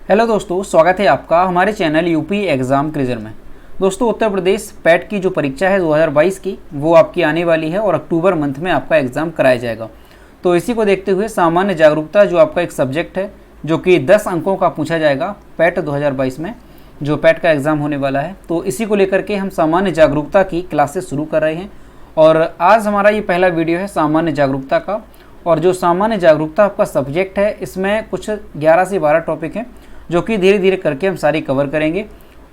Hello दोस्तों, स्वागत है आपका हमारे चैनल यूपी एग्ज़ाम क्रिजर में। दोस्तों, उत्तर प्रदेश पैट की जो परीक्षा है 2022 की वो आपकी आने वाली है और अक्टूबर मंथ में आपका एग्ज़ाम कराया जाएगा। तो इसी को देखते हुए सामान्य जागरूकता जो आपका एक सब्जेक्ट है जो कि 10 अंकों का पूछा जाएगा पैट 2022 में, जो पैट का एग्ज़ाम होने वाला है, तो इसी को लेकर के हम सामान्य जागरूकता की क्लासेस शुरू कर रहे हैं। और आज हमारा ये पहला वीडियो है सामान्य जागरूकता का। और जो सामान्य जागरूकता आपका सब्जेक्ट है इसमें कुछ 11 से 12 टॉपिक हैं जो कि धीरे धीरे करके हम सारी कवर करेंगे।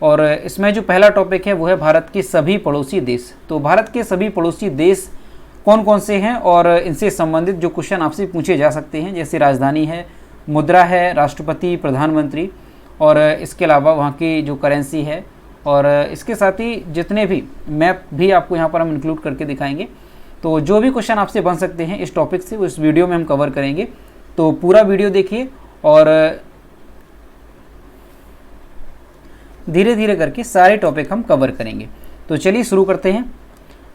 और इसमें जो पहला टॉपिक है वो है भारत के सभी पड़ोसी देश। तो भारत के सभी पड़ोसी देश कौन कौन से हैं और इनसे संबंधित जो क्वेश्चन आपसे पूछे जा सकते हैं, जैसे राजधानी है, मुद्रा है, राष्ट्रपति, प्रधानमंत्री, और इसके अलावा वहाँ की जो करेंसी है, और इसके साथ ही जितने भी मैप भी आपको यहाँ पर हम इंक्लूड करके दिखाएंगे। तो जो भी क्वेश्चन आपसे बन सकते हैं इस टॉपिक से वो इस वीडियो में हम कवर करेंगे। तो पूरा वीडियो देखिए और धीरे धीरे करके सारे टॉपिक हम कवर करेंगे। तो चलिए शुरू करते हैं।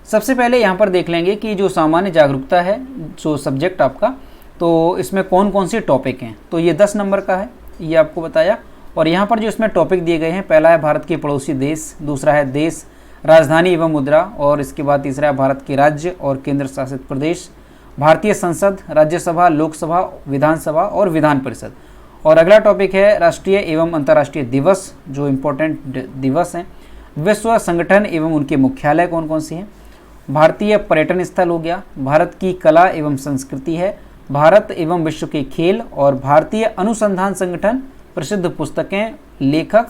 सबसे पहले यहाँ पर देख लेंगे कि जो सामान्य जागरूकता है जो सब्जेक्ट आपका, तो इसमें कौन कौन से टॉपिक हैं। तो ये 10 नंबर का है, ये आपको बताया। और यहाँ पर जो इसमें टॉपिक दिए गए हैं, पहला है भारत के पड़ोसी देश, दूसरा है देश, राजधानी एवं मुद्रा, और इसके बाद तीसरा है भारत के राज्य और केंद्र शासित प्रदेश, भारतीय संसद, राज्यसभा, लोकसभा, विधानसभा और विधान परिषद। और अगला टॉपिक है राष्ट्रीय एवं अंतर्राष्ट्रीय दिवस, जो इम्पोर्टेंट दिवस हैं, विश्व संगठन एवं उनके मुख्यालय कौन कौन से हैं, भारतीय पर्यटन स्थल हो गया, भारत की कला एवं संस्कृति है, भारत एवं विश्व के खेल, और भारतीय अनुसंधान संगठन, प्रसिद्ध पुस्तकें, लेखक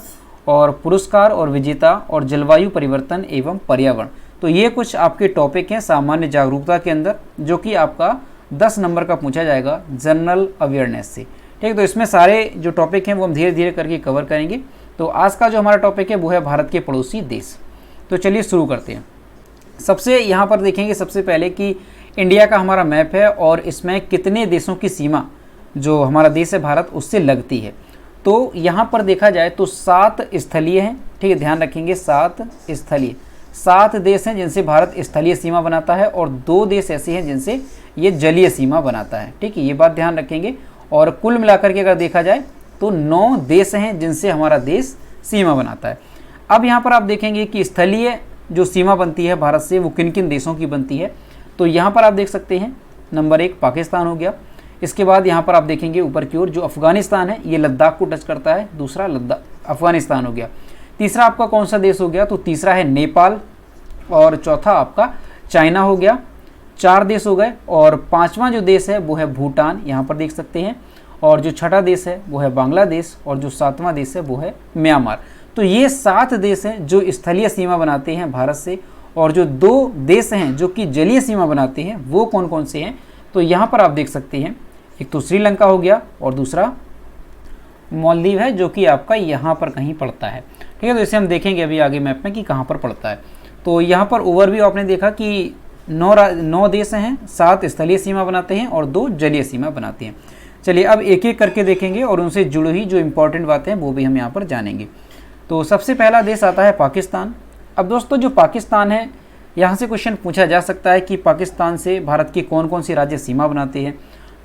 और पुरस्कार और विजेता, और जलवायु परिवर्तन एवं पर्यावरण। तो ये कुछ आपके टॉपिक हैं सामान्य जागरूकता के अंदर जो कि आपका 10 नंबर का पूछा जाएगा जनरल अवेयरनेस से। ठीक, तो इसमें सारे जो टॉपिक हैं वो हम धीरे धीरे करके कवर करेंगे। तो आज का जो हमारा टॉपिक है वो है भारत के पड़ोसी देश। तो चलिए शुरू करते हैं। सबसे यहाँ पर देखेंगे सबसे पहले कि इंडिया का हमारा मैप है और इसमें कितने देशों की सीमा जो हमारा देश है भारत उससे लगती है। तो यहाँ पर देखा जाए तो 7 स्थलीय हैं। ठीक है, ध्यान रखेंगे 7 स्थलीय, 7 देश हैं जिनसे भारत स्थलीय सीमा बनाता है और 2 देश ऐसे हैं जिनसे ये जलीय सीमा बनाता है। ठीक है, ये बात ध्यान रखेंगे। और कुल मिलाकर के अगर देखा जाए तो 9 देश हैं जिनसे हमारा देश सीमा बनाता है। अब यहाँ पर आप देखेंगे कि स्थलीय जो सीमा बनती है भारत से वो किन किन देशों की बनती है। तो यहाँ पर आप देख सकते हैं नंबर 1 पाकिस्तान हो गया। इसके बाद यहाँ पर आप देखेंगे ऊपर की ओर जो अफगानिस्तान है ये लद्दाख को टच करता है, दूसरा लद्दाख अफगानिस्तान हो गया। तीसरा आपका कौन सा देश हो गया, तो तीसरा है नेपाल, और चौथा आपका चाइना हो गया। 4 देश हो गए। और 5वां जो देश है वो है भूटान, यहाँ पर देख सकते हैं। और जो 6ठा देश है वो है बांग्लादेश, और जो 7वां देश है वो है म्यांमार। तो ये 7 देश हैं जो स्थलीय सीमा बनाते हैं भारत से। और जो 2 देश हैं जो कि जलीय सीमा बनाते हैं वो कौन कौन से हैं, तो यहाँ पर आप देख सकते हैं, एक तो श्रीलंका हो गया और दूसरा मालदीव है जो कि आपका यहाँ पर कहीं पड़ता है। ठीक है, तो इसे हम देखेंगे अभी आगे मैप में कि कहाँ पर पड़ता है। तो यहाँ पर ओवरव्यू आपने देखा कि 9 देश हैं, 7 स्थलीय सीमा बनाते हैं और 2 जलीय सीमा बनाते हैं। चलिए अब एक एक करके देखेंगे और उनसे जुड़ी हुई जो इम्पोर्टेंट बातें हैं वो भी हम यहाँ पर जानेंगे। तो सबसे पहला देश आता है पाकिस्तान। अब दोस्तों जो पाकिस्तान है, यहाँ से क्वेश्चन पूछा जा सकता है कि पाकिस्तान से भारत की कौन कौन सी राज्य सीमा बनाते हैं।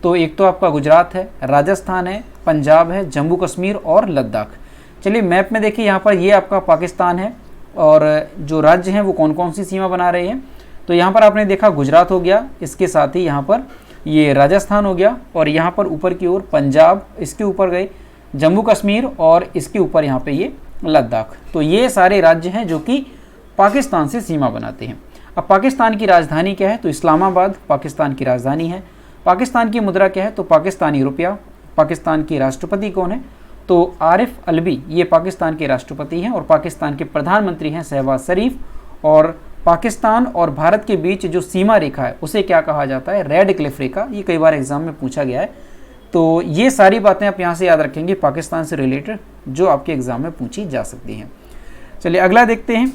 तो एक तो आपका गुजरात है, राजस्थान है, पंजाब है, जम्मू कश्मीर और लद्दाख। चलिए मैप में देखिए, यहाँ पर ये आपका पाकिस्तान है और जो राज्य हैं वो कौन कौन सी सीमा बना रहे हैं। तो यहाँ पर आपने देखा गुजरात हो गया, इसके साथ ही यहाँ पर ये राजस्थान हो गया, और यहाँ पर ऊपर की ओर पंजाब, इसके ऊपर गए जम्मू कश्मीर, और इसके ऊपर यहाँ पे ये लद्दाख। तो ये सारे राज्य हैं जो कि पाकिस्तान से सीमा बनाते हैं। अब पाकिस्तान की राजधानी क्या है, तो इस्लामाबाद पाकिस्तान की राजधानी है। पाकिस्तान की मुद्रा क्या है, तो पाकिस्तानी रुपया। पाकिस्तान की राष्ट्रपति कौन है, तो आरिफ अलवी, ये पाकिस्तान के राष्ट्रपति हैं। और पाकिस्तान के प्रधानमंत्री हैं शहबाज शरीफ। और पाकिस्तान और भारत के बीच जो सीमा रेखा है उसे क्या कहा जाता है, रेड क्लिफ रेखा। ये कई बार एग्जाम में पूछा गया है। तो ये सारी बातें आप यहाँ से याद रखेंगे पाकिस्तान से रिलेटेड जो आपके एग्जाम में पूछी जा सकती हैं। चलिए अगला देखते हैं।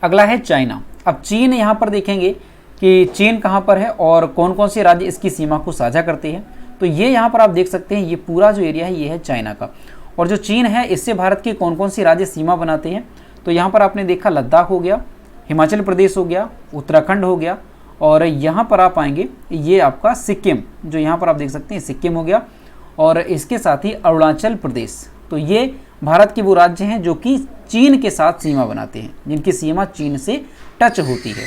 अगला है चाइना। अब चीन, यहाँ पर देखेंगे कि चीन कहाँ पर है और कौन कौन से राज्य इसकी सीमा को साझा करते हैं। तो ये यहाँ पर आप देख सकते हैं, ये पूरा जो एरिया है ये है चाइना का। और जो चीन है इससे भारत के कौन कौन से राज्य सीमा बनाते हैं, तो यहाँ पर आपने देखा लद्दाख हो गया, हिमाचल प्रदेश हो गया, उत्तराखंड हो गया, और यहाँ पर आप आएंगे ये आपका सिक्किम, जो यहाँ पर आप देख सकते हैं सिक्किम हो गया, और इसके साथ ही अरुणाचल प्रदेश, तो ये भारत के वो राज्य हैं जो कि चीन के साथ सीमा बनाते हैं, जिनकी सीमा चीन से टच होती है।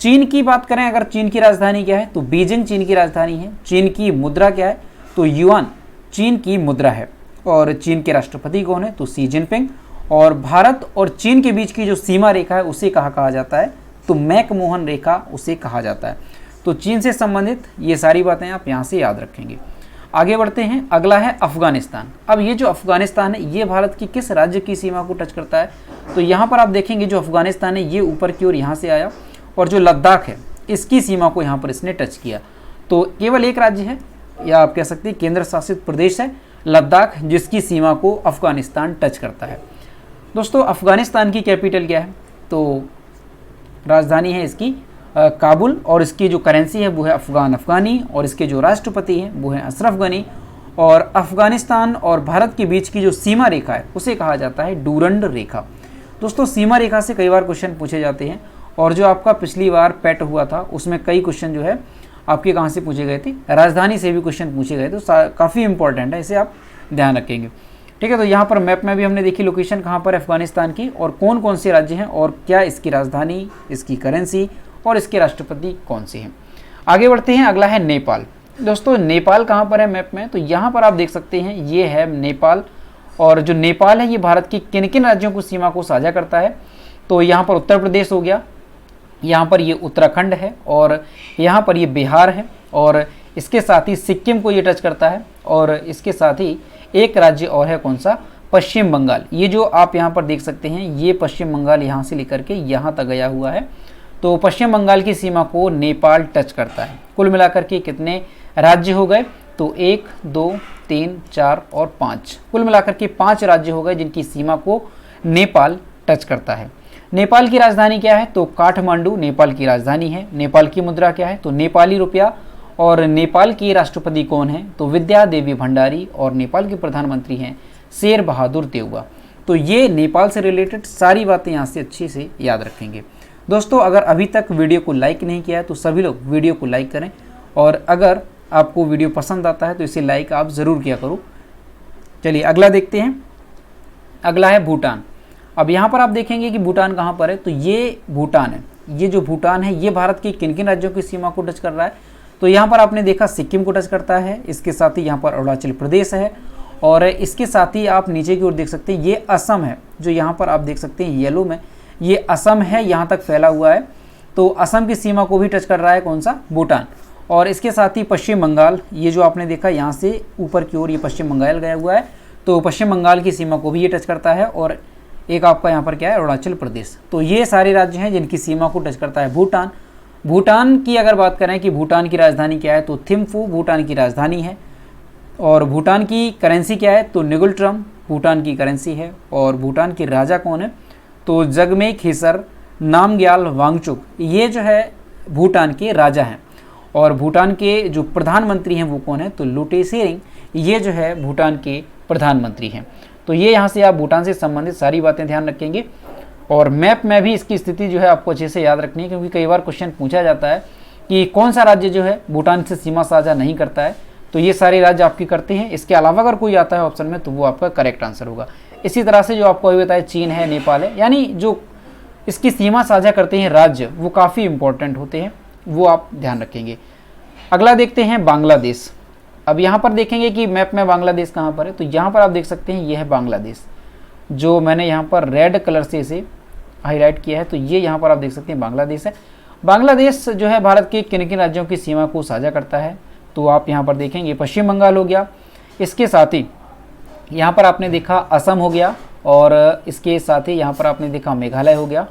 चीन की बात करें अगर, चीन की राजधानी क्या है, तो बीजिंग चीन की राजधानी है। चीन की मुद्रा क्या है, तो युआन चीन की मुद्रा है। और चीन के राष्ट्रपति कौन है, तो शी जिनपिंग। और भारत और चीन के बीच की जो सीमा रेखा है उसे कहा जाता है, तो मैकमोहन रेखा उसे कहा जाता है। तो चीन से संबंधित ये सारी बातें आप यहाँ से याद रखेंगे। आगे बढ़ते हैं, अगला है अफगानिस्तान। अब ये जो अफगानिस्तान है ये भारत की किस राज्य की सीमा को टच करता है, तो यहाँ पर आप देखेंगे जो अफगानिस्तान है ये ऊपर की ओर यहाँ से आया, और जो लद्दाख है इसकी सीमा को यहाँ पर इसने टच किया। तो केवल एक राज्य है, या आप कह सकते हैं केंद्र शासित प्रदेश है लद्दाख, जिसकी सीमा को अफगानिस्तान टच करता है। दोस्तों अफगानिस्तान की कैपिटल क्या है, तो राजधानी है इसकी काबुल, और इसकी जो करेंसी है वो है अफगानी, और इसके जो राष्ट्रपति हैं वो है अशरफ गनी। और अफगानिस्तान और भारत के बीच की जो सीमा रेखा है उसे कहा जाता है डूरंड रेखा। दोस्तों सीमा रेखा से कई बार क्वेश्चन पूछे जाते हैं, और जो आपका पिछली बार पेट हुआ था उसमें कई क्वेश्चन जो है आपके कहाँ से पूछे गए थे, राजधानी से भी क्वेश्चन पूछे गए, तो काफ़ी इंपॉर्टेंट है, इसे आप ध्यान रखेंगे। ठीक है, तो यहाँ पर मैप में भी हमने देखी लोकेशन कहाँ पर अफगानिस्तान की, और कौन कौन से राज्य हैं, और क्या इसकी राजधानी, इसकी करेंसी और इसके राष्ट्रपति कौन से हैं। आगे बढ़ते हैं, अगला है नेपाल। दोस्तों नेपाल कहाँ पर है मैप में, तो यहाँ पर आप देख सकते हैं ये है नेपाल। और जो नेपाल है ये भारत की किन किन राज्यों की सीमा को साझा करता है, तो यहाँ पर उत्तर प्रदेश हो गया, यहाँ पर ये उत्तराखंड है, और यहाँ पर ये बिहार है, और इसके साथ ही सिक्किम को ये टच करता है, और इसके साथ ही एक राज्य और है कौन सा, पश्चिम बंगाल। ये जो आप यहाँ पर देख सकते हैं ये पश्चिम बंगाल यहाँ से लेकर के यहाँ तक गया हुआ है। तो पश्चिम बंगाल की सीमा को नेपाल टच करता है। कुल मिलाकर के कितने राज्य हो गए, तो 1 2 3 4 और 5, कुल मिलाकर के 5 राज्य हो गए जिनकी सीमा को नेपाल टच करता है। नेपाल की राजधानी क्या है, तो काठमांडू नेपाल की राजधानी है। नेपाल की मुद्रा क्या है, तो नेपाली रुपया। और नेपाल के राष्ट्रपति कौन है, तो विद्या देवी भंडारी। और नेपाल के प्रधानमंत्री हैं शेर बहादुर देउवा। तो ये नेपाल से रिलेटेड सारी बातें यहाँ से अच्छे से याद रखेंगे। दोस्तों अगर अभी तक वीडियो को लाइक नहीं किया है तो सभी लोग वीडियो को लाइक करें, और अगर आपको वीडियो पसंद आता है तो इसे लाइक आप ज़रूर किया करो। चलिए अगला देखते हैं, अगला है भूटान। अब यहाँ पर आप देखेंगे कि भूटान कहाँ पर है, तो ये भूटान है। ये जो भूटान है ये भारत की किन किन राज्यों की सीमा को टच कर रहा है, तो यहाँ पर आपने देखा सिक्किम को टच करता है, इसके साथ ही यहाँ पर अरुणाचल प्रदेश है, और इसके साथ ही आप नीचे की ओर देख सकते हैं ये असम है। जो यहाँ पर आप देख सकते हैं येलो में, ये असम है, यहाँ तक फैला हुआ है। तो असम की सीमा को भी टच कर रहा है कौन सा, भूटान। और इसके साथ ही पश्चिम बंगाल, ये जो आपने देखा यहाँ से ऊपर की ओर ये पश्चिम बंगाल गया हुआ है, तो पश्चिम बंगाल की सीमा को भी ये टच करता है। और एक आपका यहाँ पर क्या है, अरुणाचल प्रदेश। तो ये सारे राज्य हैं जिनकी सीमा को टच करता है भूटान। भूटान की अगर बात करें कि भूटान की राजधानी क्या है, तो थिम्फू भूटान की राजधानी है। और भूटान की करेंसी क्या है, तो निगुलट्रम भूटान की करेंसी है। और भूटान के राजा कौन है, तो जगमे खेसर नामग्याल वांगचुक, ये जो है भूटान के राजा हैं। और भूटान के जो प्रधानमंत्री हैं वो कौन है, तो लोटे शेरिंग, ये जो है भूटान के प्रधानमंत्री हैं। तो ये यहाँ से आप भूटान से संबंधित सारी बातें ध्यान रखेंगे। और मैप में भी इसकी स्थिति जो है आपको अच्छे से याद रखनी है, क्योंकि कई बार क्वेश्चन पूछा जाता है कि कौन सा राज्य जो है भूटान से सीमा साझा नहीं करता है, तो ये सारे राज्य आपके करते हैं। इसके अलावा अगर कोई आता है ऑप्शन में तो वो आपका करेक्ट आंसर होगा। इसी तरह से जो आपको अभी बताया चीन है, नेपाल है, यानी जो इसकी सीमा साझा करते हैं राज्य वो काफ़ी इंपॉर्टेंट होते हैं, वो आप ध्यान रखेंगे। अगला देखते हैं बांग्लादेश। अब यहाँ पर देखेंगे कि मैप में बांग्लादेश कहाँ पर है, तो यहाँ पर आप देख सकते हैं ये है बांग्लादेश, जो मैंने यहाँ पर रेड कलर से इसे हाईलाइट किया है। तो ये यहाँ पर आप देख सकते हैं बांग्लादेश है। बांग्लादेश जो है भारत के किन किन राज्यों की सीमा को साझा करता है, तो आप यहाँ पर देखेंगे पश्चिम बंगाल हो गया, इसके साथ ही यहाँ पर आपने देखा असम हो गया, और इसके साथ ही यहाँ पर आपने देखा मेघालय हो गया,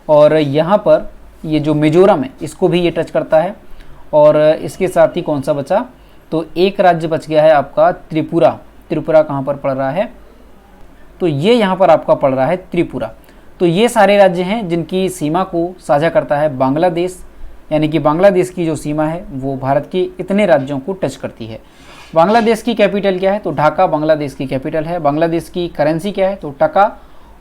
और यहाँ पर ये जो मिजोरम है इसको भी ये टच करता है। और इसके साथ ही कौन सा बचा, तो एक राज्य बच गया है आपका त्रिपुरा। त्रिपुरा कहाँ पर पड़ रहा है, तो ये यहाँ पर आपका पड़ रहा है त्रिपुरा। तो ये सारे राज्य हैं जिनकी सीमा को साझा करता है बांग्लादेश, यानी कि बांग्लादेश की जो सीमा है वो भारत के इतने राज्यों को टच करती है। बांग्लादेश की कैपिटल क्या है, तो ढाका बांग्लादेश की कैपिटल है। बांग्लादेश की करेंसी क्या है, तो टका।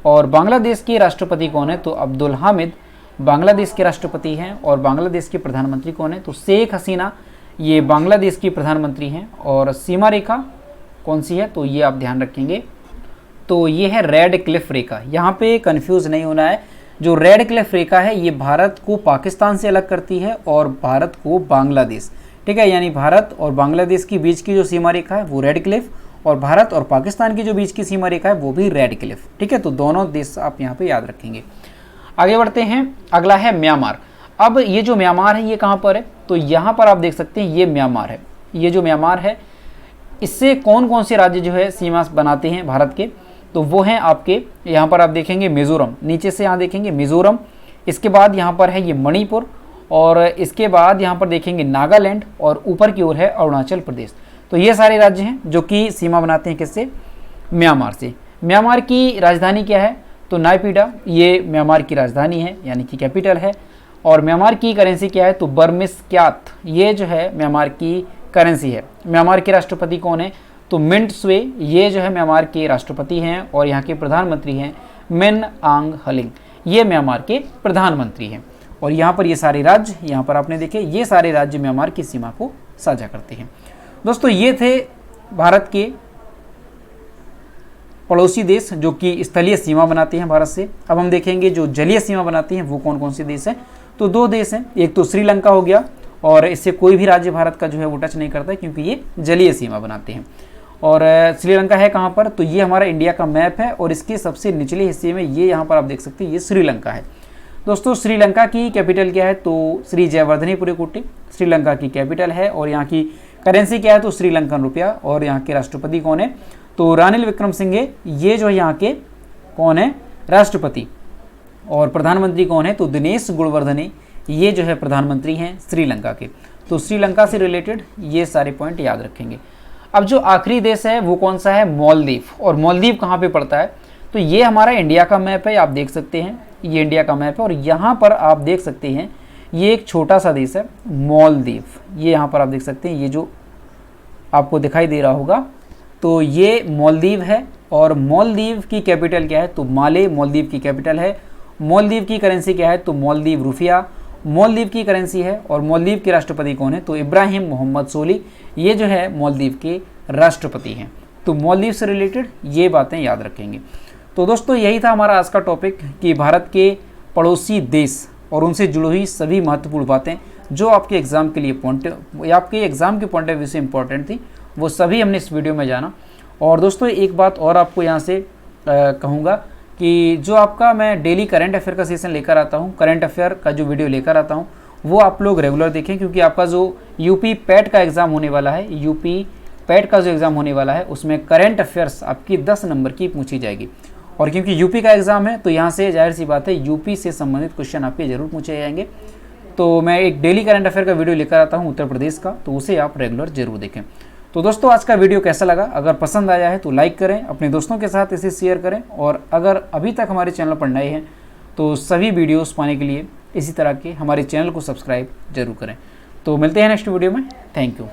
और बांग्लादेश के राष्ट्रपति कौन है, तो अब्दुल हामिद बांग्लादेश के राष्ट्रपति हैं। और बांग्लादेश के प्रधानमंत्री कौन है, तो शेख हसीना, ये बांग्लादेश की प्रधानमंत्री हैं। और सीमा रेखा कौन सी है, तो ये आप ध्यान रखेंगे। तो ये है रेड क्लिफ रेखा। यहाँ पे कंफ्यूज नहीं होना है, जो रेड क्लिफ रेखा है ये भारत को पाकिस्तान से अलग करती है और भारत को बांग्लादेश, ठीक है, यानी भारत और बांग्लादेश के बीच की जो सीमा रेखा है वो रेड क्लिफ, और भारत और पाकिस्तान की जो बीच की सीमा रेखा है वो भी रेड क्लिफ, ठीक है। तो दोनों देश आप यहाँ पे याद रखेंगे। आगे बढ़ते हैं, अगला है म्यांमार। अब ये जो म्यांमार है ये कहाँ पर है, तो यहाँ पर आप देख सकते हैं ये म्यांमार है। ये जो म्यांमार है इससे कौन कौन से राज्य जो है सीमा बनाते हैं भारत के, तो वो हैं आपके, यहाँ पर आप देखेंगे मिज़ोरम, नीचे से यहाँ देखेंगे मिज़ोरम, इसके बाद यहाँ पर है ये मणिपुर, और इसके बाद यहाँ पर देखेंगे नागालैंड, और ऊपर की ओर है अरुणाचल प्रदेश। तो ये सारे राज्य हैं जो कि सीमा बनाते हैं किससे, म्यांमार से। म्यांमार की राजधानी क्या है, तो नायपीडा, ये म्यांमार की राजधानी है यानी कि कैपिटल है। और म्यांमार की करेंसी क्या है, तो बर्मिस क्यात, ये जो है म्यांमार की करेंसी है। म्यांमार के राष्ट्रपति कौन है, तो मिंट स्वे, ये जो है म्यांमार के राष्ट्रपति हैं, और यहाँ के प्रधानमंत्री हैं मिन आंग हलिंग, ये म्यांमार के प्रधानमंत्री हैं। और यहाँ पर ये सारे राज्य, यहाँ पर आपने देखे ये सारे राज्य म्यांमार की सीमा को साझा करते हैं। दोस्तों ये थे भारत के पड़ोसी देश जो कि स्थलीय सीमा बनाते हैं भारत से। अब हम देखेंगे जो जलीय सीमा बनाते हैं वो कौन कौन से देश हैं। तो दो देश हैं, एक तो श्रीलंका हो गया, और इससे कोई भी राज्य भारत का जो है वो टच नहीं करता है क्योंकि ये जलीय सीमा बनाते हैं। और श्रीलंका है कहाँ पर, तो ये हमारा इंडिया का मैप है, और इसके सबसे निचले हिस्से में ये यहाँ पर आप देख सकते हैं ये श्रीलंका है। दोस्तों श्रीलंका की कैपिटल क्या है, तो श्री जयवर्धनी पुरीकुट्टी श्रीलंका की कैपिटल है, और यहाँ की करेंसी क्या है, तो श्रीलंकन रुपया, और यहाँ के राष्ट्रपति कौन है, तो रानिल विक्रमसिंघे, ये जो यहाँ के कौन है राष्ट्रपति, और प्रधानमंत्री कौन है, तो दिनेश गुणवर्धने, ये जो है प्रधानमंत्री हैं श्रीलंका के। तो श्रीलंका से रिलेटेड ये सारे पॉइंट याद रखेंगे। अब जो आखिरी देश है वो कौन सा है, मालदीव। और मालदीव कहाँ पे पड़ता है, तो ये हमारा इंडिया का मैप है, आप देख सकते हैं ये इंडिया का मैप है, और यहाँ पर आप देख सकते हैं ये एक छोटा सा देश है मालदीव, ये यहाँ पर आप देख सकते हैं ये जो आपको दिखाई दे रहा होगा, तो ये मालदीव है। और मालदीव की कैपिटल क्या है, तो माले मालदीव की कैपिटल है। मालदीव की करेंसी क्या है, तो मालदीव रुपया मालदीव की करेंसी है। और मालदीव के राष्ट्रपति कौन है, तो इब्राहिम मोहम्मद सोली, ये जो है मालदीव के राष्ट्रपति हैं। तो मालदीव से रिलेटेड ये बातें याद रखेंगे। तो दोस्तों यही था हमारा आज का टॉपिक कि भारत के पड़ोसी देश और उनसे जुड़ी हुई सभी महत्वपूर्ण बातें जो आपके एग्ज़ाम के लिए आपके एग्ज़ाम के पॉइंट ऑफ व्यू से इंपॉर्टेंट थी, वो सभी हमने इस वीडियो में जाना। और दोस्तों एक बात और आपको यहाँ से कहूँगा कि जो आपका मैं डेली करंट अफेयर का सेशन लेकर आता हूँ, करंट अफेयर का जो वीडियो लेकर आता हूँ वो आप लोग रेगुलर देखें, क्योंकि आपका जो यूपी पैट का एग्ज़ाम होने वाला है, यूपी पैट का जो एग्ज़ाम होने वाला है उसमें करंट अफेयर्स आपकी 10 नंबर की पूछी जाएगी। और क्योंकि यूपी का एग्ज़ाम है तो यहाँ से जाहिर सी बात है यूपी से संबंधित क्वेश्चन आपके ज़रूर पूछे जाएंगे। तो मैं एक डेली करंट अफेयर का वीडियो लेकर आता हूँ उत्तर प्रदेश का, तो उसे आप रेगुलर जरूर देखें। तो दोस्तों आज का वीडियो कैसा लगा, अगर पसंद आया है तो लाइक करें, अपने दोस्तों के साथ इसे शेयर करें, और अगर अभी तक हमारे चैनल पर नए हैं तो सभी वीडियोस पाने के लिए इसी तरह के हमारे चैनल को सब्सक्राइब जरूर करें। तो मिलते हैं नेक्स्ट वीडियो में। Thank you.